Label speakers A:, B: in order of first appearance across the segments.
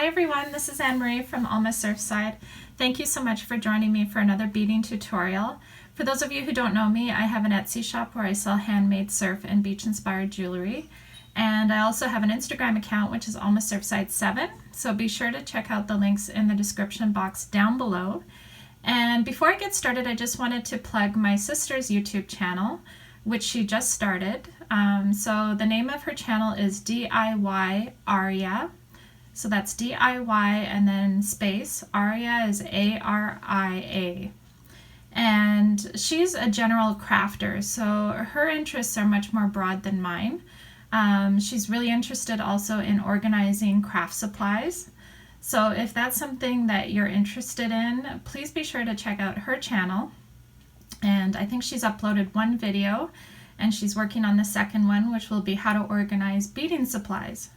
A: everyone, this is Anne-Marie from Alma Surfside. Thank you so much for joining me for another beading tutorial. For those of you who don't know me, I have an Etsy shop where I sell handmade surf and beach inspired jewelry. And I also have an Instagram account which is Alma Surfside 7. So be sure to check out the links in the description box down below. And before I get started, I just wanted to plug my sister's YouTube channel, which she just started. So the name of her channel is DIYARIA. So that's DIY and then space. ARIA is ARIA. And she's a general crafter, so her interests are much more broad than mine. She's really interested also in organizing craft supplies. So if that's something that you're interested in, please be sure to check out her channel. And I think she's uploaded one video, and she's working on the second one, which will be how to organize beading supplies.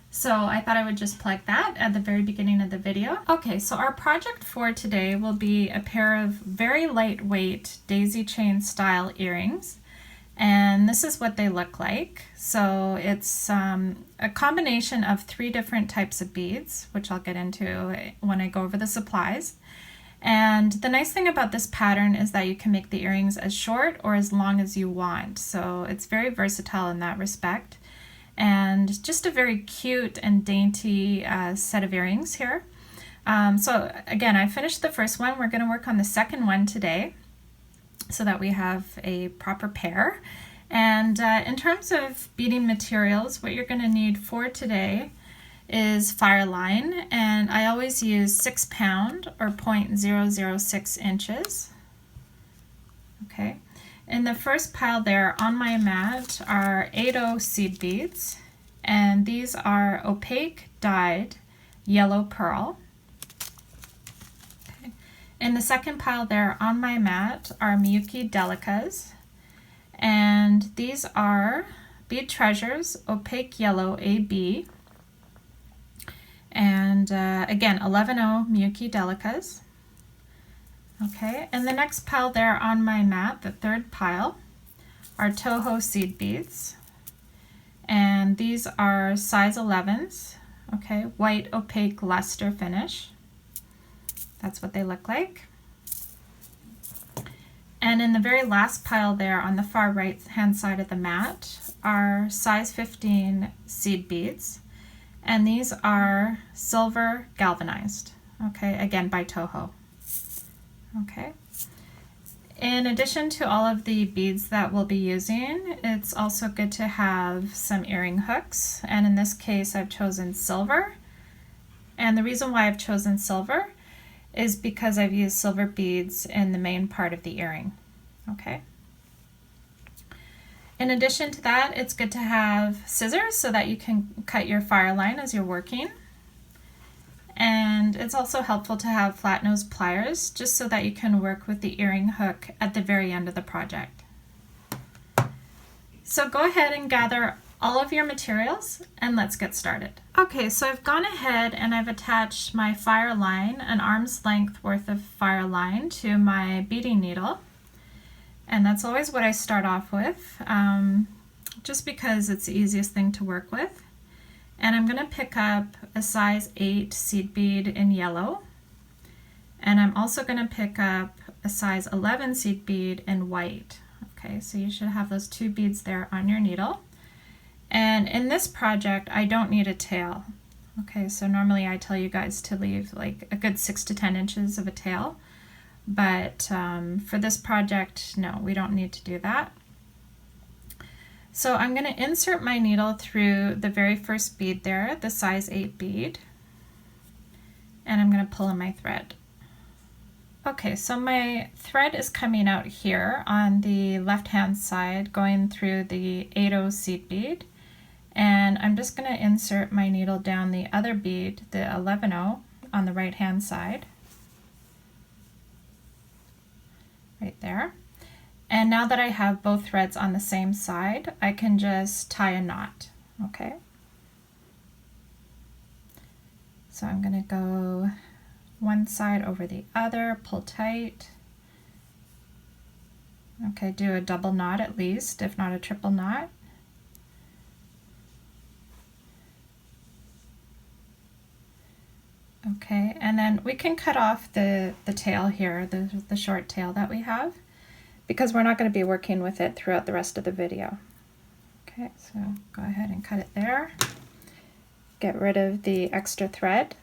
A: So I thought I would just plug that at the very beginning of the video. Okay, so our project for today will be a pair of very lightweight daisy chain style earrings. And this is what they look like. So it's a combination of 3 different types of beads, which I'll get into when I go over the supplies. And the nice thing about this pattern is that you can make the earrings as short or as long as you want. So it's very versatile in that respect. And just a very cute and dainty set of earrings here. So again, I finished the first one. We're going to work on the second one today so that we have a proper pair. And in terms of beading materials, what you're going to need for today is fireline, and I always use 6 pound or 0.006 inches. Okay. In the first pile there on my mat are 80 seed beads, and these are opaque dyed yellow pearl. Okay. In the second pile there on my mat are Miyuki delicas, and these are Bead Treasures opaque yellow AB, and again 11-0 Miyuki delicas. Okay, and the next pile there on my mat, the third pile, are Toho seed beads. And these are size 11s, okay, white opaque luster finish. That's what they look like. And in the very last pile there on the far right hand side of the mat are size 15 seed beads. And these are silver galvanized, okay, again by Toho. Okay. In addition to all of the beads that we'll be using, it's also good to have some earring hooks, and in this case I've chosen silver. And the reason why I've chosen silver is because I've used silver beads in the main part of the earring. Okay. In addition to that, it's good to have scissors so that you can cut your fire line as you're working. And it's also helpful to have flat nose pliers just so that you can work with the earring hook at the very end of the project. So go ahead and gather all of your materials and let's get started. Okay, so I've gone ahead and I've attached my fire line, an arm's length worth of fire line, to my beading needle. And that's always what I start off with, just because it's the easiest thing to work with. And I'm going to pick up a size 8 seed bead in yellow, and I'm also going to pick up a size 11 seed bead in white. Okay, so you should have those 2 beads there on your needle. And in this project I don't need a tail. Okay, so normally I tell you guys to leave like a good 6 to 10 inches of a tail, but for this project, no, we don't need to do that. So I'm going to insert my needle through the very first bead there, the size 8 bead, and I'm going to pull in my thread. Okay, so my thread is coming out here on the left hand side going through the 80 seed bead, and I'm just going to insert my needle down the other bead, the 11-0, on the right hand side, right there. And now that I have both threads on the same side, I can just tie a knot, okay? So I'm going to go one side over the other, pull tight. Okay, do a double knot at least, if not a triple knot. And we can cut off the tail here, the short tail that we have, because we're not going to be working with it throughout the rest of the video. Okay, so go ahead and cut it there. Get rid of the extra thread.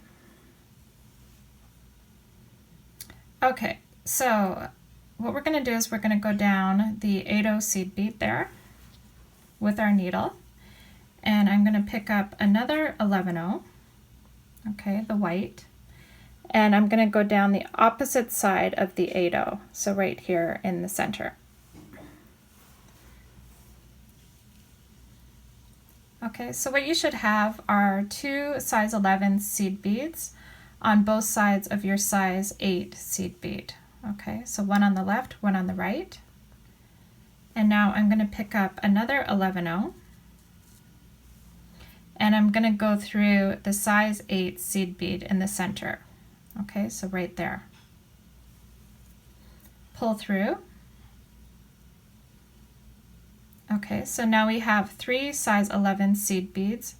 A: Okay, so what we're going to do is we're going to go down the 8/0 seed bead there with our needle, and I'm going to pick up another 11/0, okay, the white, and I'm going to go down the opposite side of the 8/0, so right here in the center. Okay, so what you should have are 2 size 11 seed beads on both sides of your size 8 seed bead. Okay, so one on the left, one on the right. And now I'm going to pick up another 11/0, and I'm going to go through the size 8 seed bead in the center. Okay, so right there. Pull through. Okay, so now we have 3 size 11 seed beads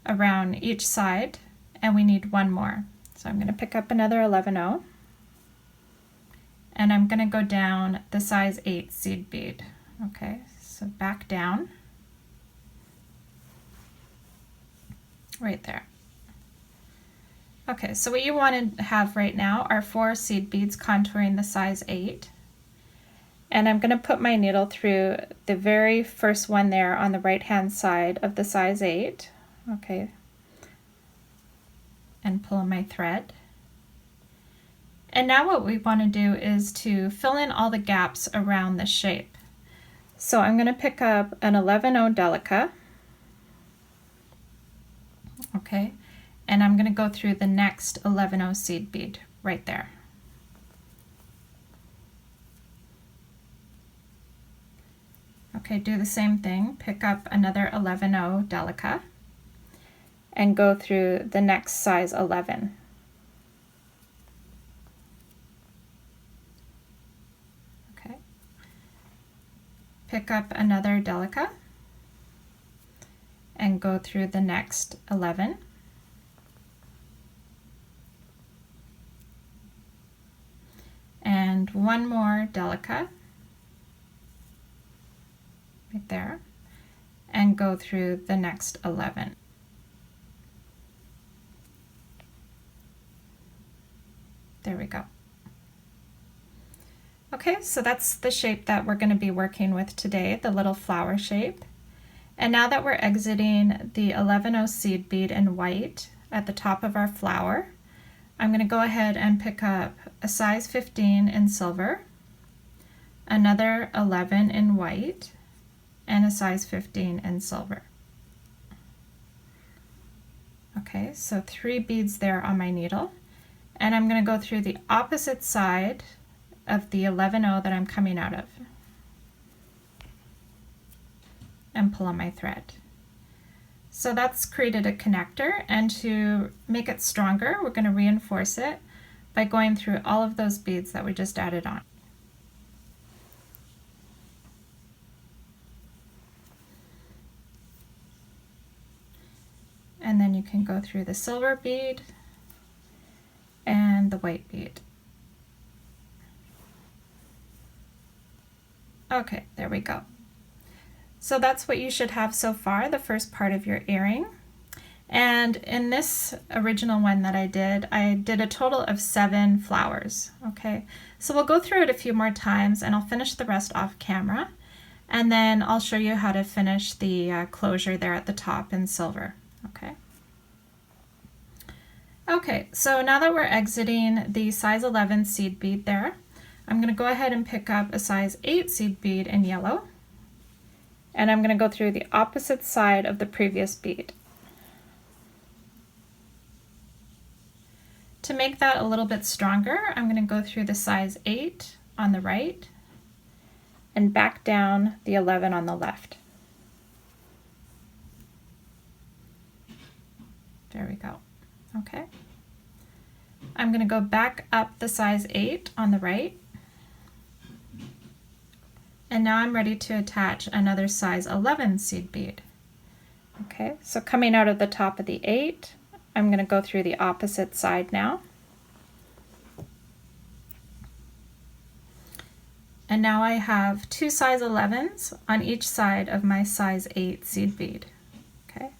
A: around each side, and we need one more. So I'm going to pick up another 11/0, and I'm going to go down the size 8 seed bead. Okay, so back down, right there. Okay, so what you want to have right now are 4 seed beads contouring the size 8. And I'm going to put my needle through the very first one there on the right hand side of the size 8. Okay, and pull my thread. And now what we want to do is to fill in all the gaps around the shape. So I'm going to pick up an 11/0 delica, okay, and I'm going to go through the next 11/0 seed bead right there. Okay, do the same thing, pick up another 11/0 delica and go through the next size 11. Okay, pick up another delica and go through the next 11. And one more delica right there, and go through the next 11. There we go. Okay, so that's the shape that we're going to be working with today, the little flower shape. And now that we're exiting the 11/0 seed bead in white at the top of our flower, I'm going to go ahead and pick up a size 15 in silver, another 11 in white, and a size 15 in silver. Okay, so 3 beads there on my needle, and I'm going to go through the opposite side of the 11/0 that I'm coming out of and pull on my thread. So that's created a connector, and to make it stronger, we're going to reinforce it by going through all of those beads that we just added on. And then you can go through the silver bead and the white bead. Okay, there we go. So that's what you should have so far, the first part of your earring. And in this original one that I did a total of 7 flowers. Okay, so we'll go through it a few more times, and I'll finish the rest off camera, and then I'll show you how to finish the closure there at the top in silver. Okay. Okay, so now that we're exiting the size 11 seed bead there, I'm going to go ahead and pick up a size 8 seed bead in yellow, and I'm going to go through the opposite side of the previous bead. To make that a little bit stronger, I'm going to go through the size 8 on the right and back down the 11 on the left. There we go. Okay. I'm going to go back up the size 8 on the right, and now I'm ready to attach another size 11 seed bead. Okay, so coming out of the top of the 8, I'm going to go through the opposite side now And now I have 2 size 11s on each side of my size 8 seed bead. Okay.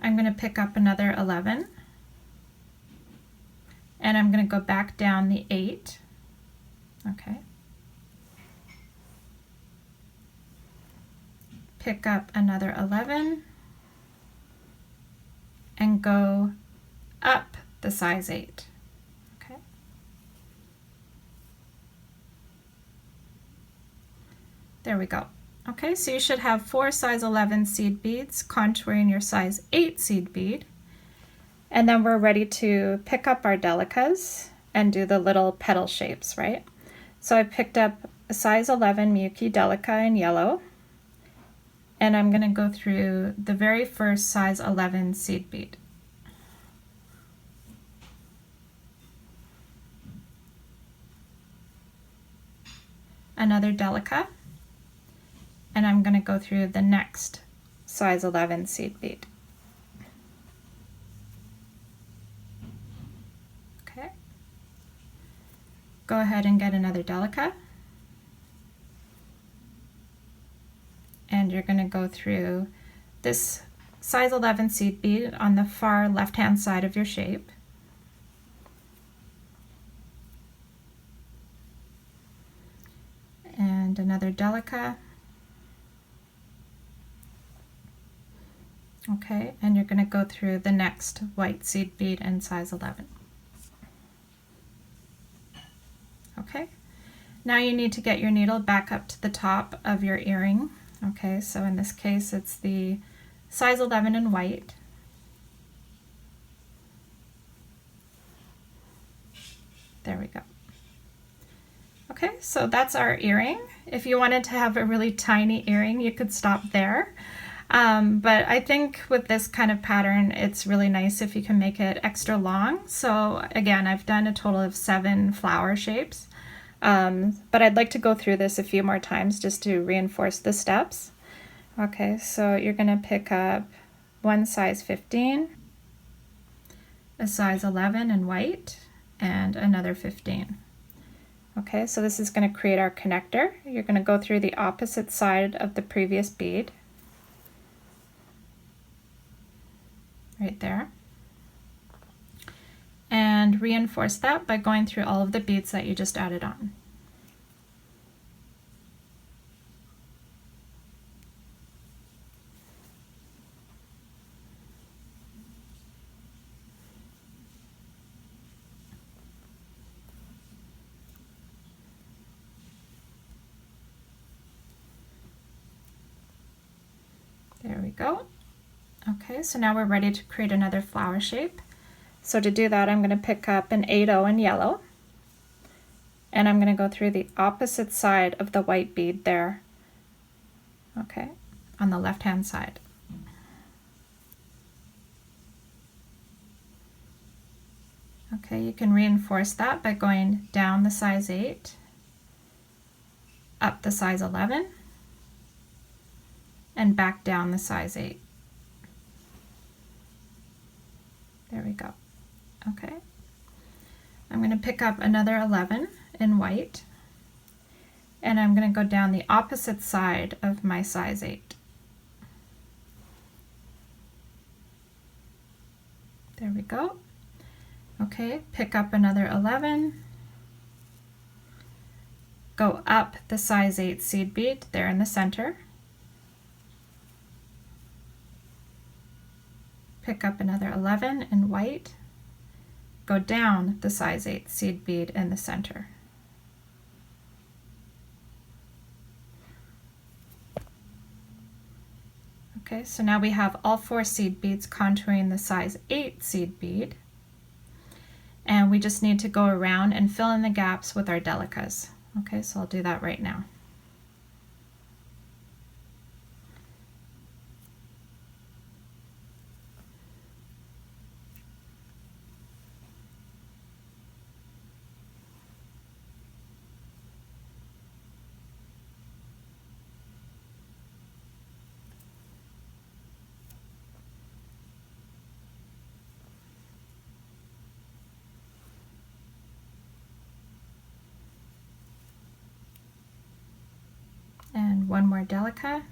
A: I'm going to pick up another 11 and I'm going to go back down the 8. Okay. Pick up another 11 and go up the size 8. Okay. There we go. Okay, so you should have 4 size 11 seed beads contouring your size 8 seed bead. And then we're ready to pick up our delicas and do the little petal shapes, right? So I picked up a size 11 Miyuki delica in yellow, and I'm going to go through the very first size 11 seed bead. Another delica, and I'm going to go through the next size 11 seed bead. Okay. Go ahead and get another delica, and you're going to go through this size 11 seed bead on the far left hand side of your shape. And another delica. Okay, and you're going to go through the next white seed bead in size 11. Okay, now you need to get your needle back up to the top of your earring. Okay, so in this case it's the size 11 in white. There we go. Okay, so that's our earring. If you wanted to have a really tiny earring, you could stop there. But I think with this kind of pattern, it's really nice if you can make it extra long. So again, I've done a total of 7 flower shapes. But I'd like to go through this a few more times just to reinforce the steps. Okay, so you're going to pick up one size 15, a size 11 in white, and another 15. Okay, so this is going to create our connector. You're going to go through the opposite side of the previous bead. Right there. And reinforce that by going through all of the beads that you just added on. There we go. Okay, so now we're ready to create another flower shape. So to do that, I'm going to pick up an 8-0 in yellow, and I'm going to go through the opposite side of the white bead there. Okay, on the left hand side. Okay, you can reinforce that by going down the size 8, up the size 11, and back down the size 8. There we go. Okay. I'm going to pick up another 11 in white, and I'm going to go down the opposite side of my size 8. There we go. Okay, pick up another 11, go up the size 8 seed bead there in the center, pick up another 11 in white, go down the size 8 seed bead in the center. Okay, so now we have all 4 seed beads contouring the size 8 seed bead, and we just need to go around and fill in the gaps with our delicas. Okay, so I'll do that right now. one more delica.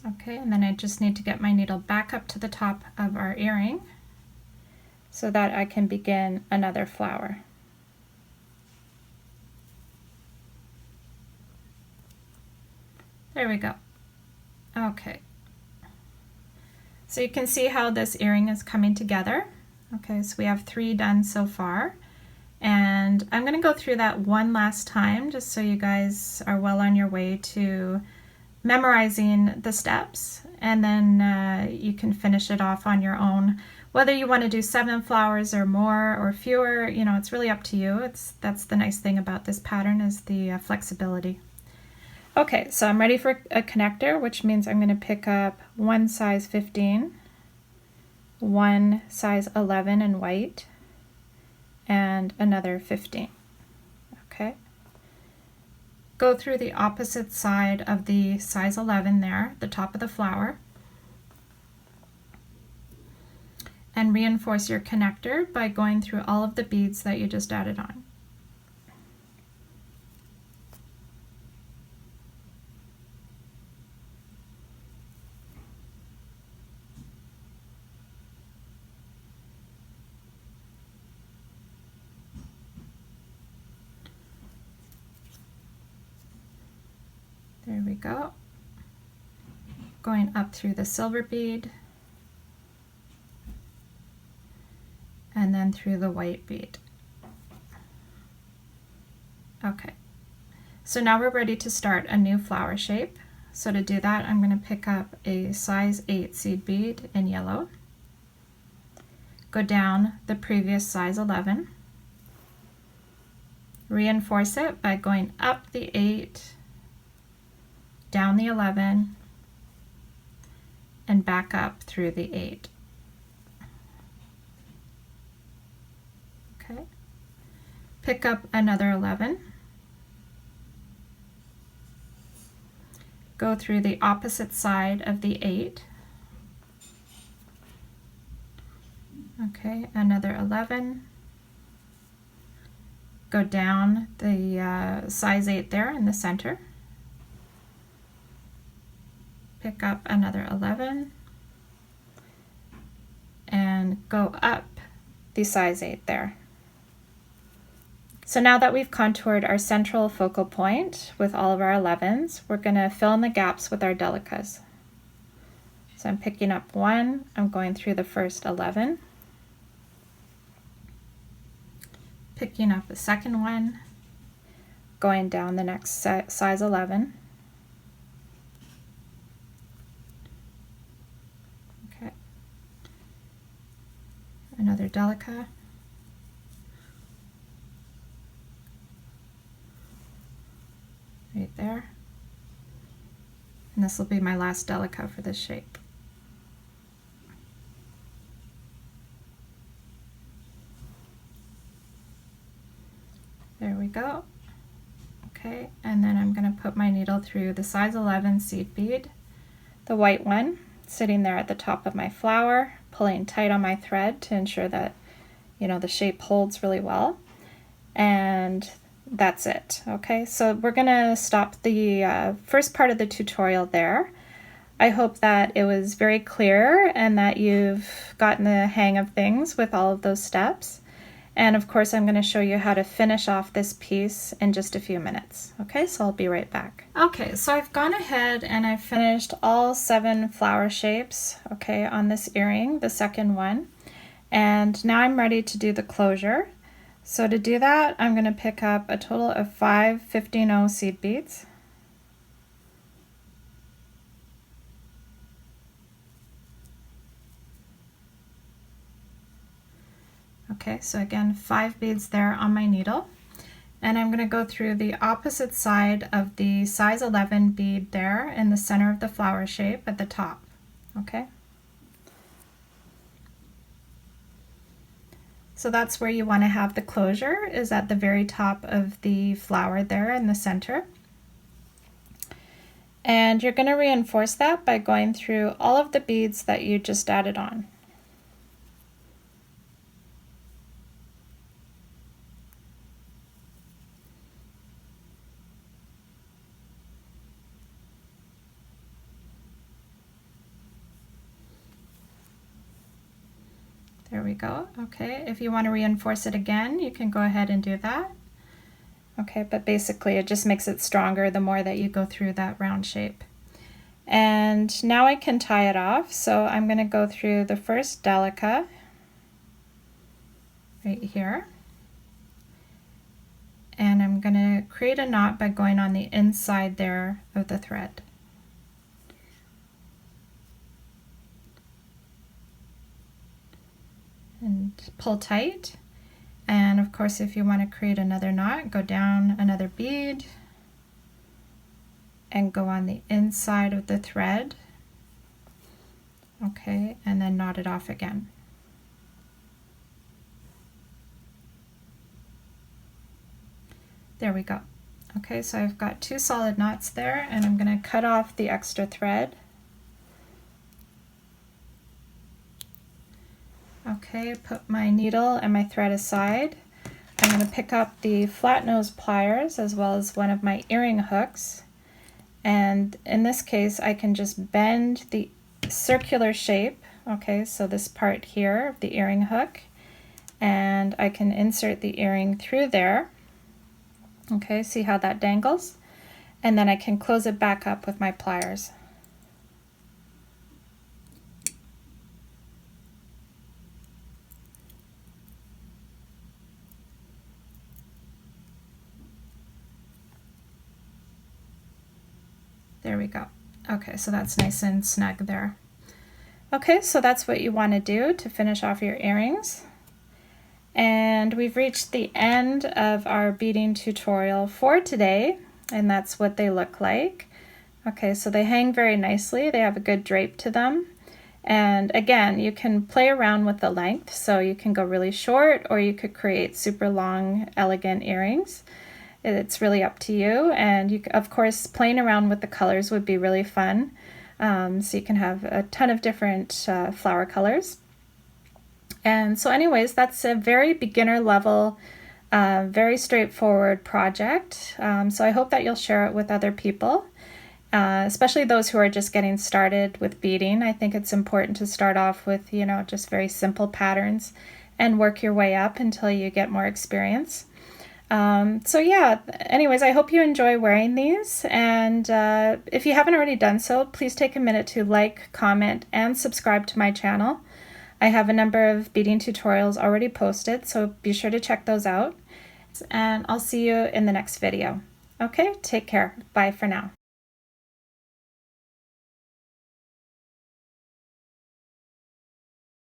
A: Okay, and then I just need to get my needle back up to the top of our earring so that I can begin another flower. There we go. Okay. So you can see how this earring is coming together. Okay, so we have 3 done so far. And I'm going to go through that one last time just so you guys are well on your way to memorizing the steps, and then you can finish it off on your own. Whether you want to do 7 flowers or more or fewer, you know, it's really up to you. That's the nice thing about this pattern, is the flexibility. Okay, so I'm ready for a connector, which means I'm going to pick up one size 15, one size 11 in white, and another 15. Okay. Go through the opposite side of the size 11 there, the top of the flower, and reinforce your connector by going through all of the beads that you just added on. There we go. Going up through the silver bead and then through the white bead. Okay, so now we're ready to start a new flower shape. So to do that, I'm going to pick up a size 8 seed bead in yellow, go down the previous size 11, reinforce it by going up the 8, down the 11, and back up through the 8. Okay. Pick up another 11, go through the opposite side of the 8. Okay, another 11, go down the size 8 there in the center, pick up another 11, and go up the size 8 there. So now that we've contoured our central focal point with all of our 11s, we're going to fill in the gaps with our delicas. So I'm picking up one, I'm going through the first 11, picking up the second one, going down the next size 11, okay, another delica, right there, and this will be my last delica for this shape. There we go. Okay, and then I'm going to put my needle through the size 11 seed bead, the white one, sitting there at the top of my flower, pulling tight on my thread to ensure that, you know, the shape holds really well. And that's it. Okay, so we're going to stop the first part of the tutorial there. I hope that it was very clear and that you've gotten the hang of things with all of those steps. And of course, I'm going to show you how to finish off this piece in just a few minutes. Okay, so I'll be right back. Okay, so I've gone ahead and I've finished all 7 flower shapes, okay, on this earring, the second one. And now I'm ready to do the closure. So to do that, I'm going to pick up a total of 5 15-0 seed beads. Okay, so again, 5 beads there on my needle. And I'm going to go through the opposite side of the size 11 bead there in the center of the flower shape at the top. Okay. So that's where you want to have the closure, is at the very top of the flower there in the center. And you're going to reinforce that by going through all of the beads that you just added on. There we go. Okay, if you want to reinforce it again, you can go ahead and do that. Okay, but basically it just makes it stronger the more that you go through that round shape. And now I can tie it off. So I'm going to go through the first delica right here. And I'm going to create a knot by going on the inside there of the thread. And pull tight. And of course, if you want to create another knot, go down another bead and go on the inside of the thread. Okay, and then knot it off again. There we go. Okay, so I've got 2 solid knots there, and I'm going to cut off the extra thread. Okay, put my needle and my thread aside. I'm going to pick up the flat nose pliers as well as one of my earring hooks. And in this case, I can just bend the circular shape. Okay, so this part here of the earring hook. And I can insert the earring through there. Okay, see how that dangles? And then I can close it back up with my pliers. There we go. Okay, so that's nice and snug there. Okay, so that's what you want to do to finish off your earrings. And we've reached the end of our beading tutorial for today, and that's what they look like. Okay, so they hang very nicely. They have a good drape to them. And again, you can play around with the length, so you can go really short or you could create super long, elegant earrings. It's really up to you, and you, of course, playing around with the colors would be really fun. So you can have a ton of different flower colors. And so anyways, that's a very beginner level, very straightforward project. So I hope that you'll share it with other people, especially those who are just getting started with beading. I think it's important to start off with, you know, just very simple patterns and work your way up until you get more experience. So yeah, anyways, I hope you enjoy wearing these, and if you haven't already done so, please take a minute to like, comment, and subscribe to my channel. I have a number of beading tutorials already posted, so be sure to check those out, and I'll see you in the next video. Okay, take care. Bye for now.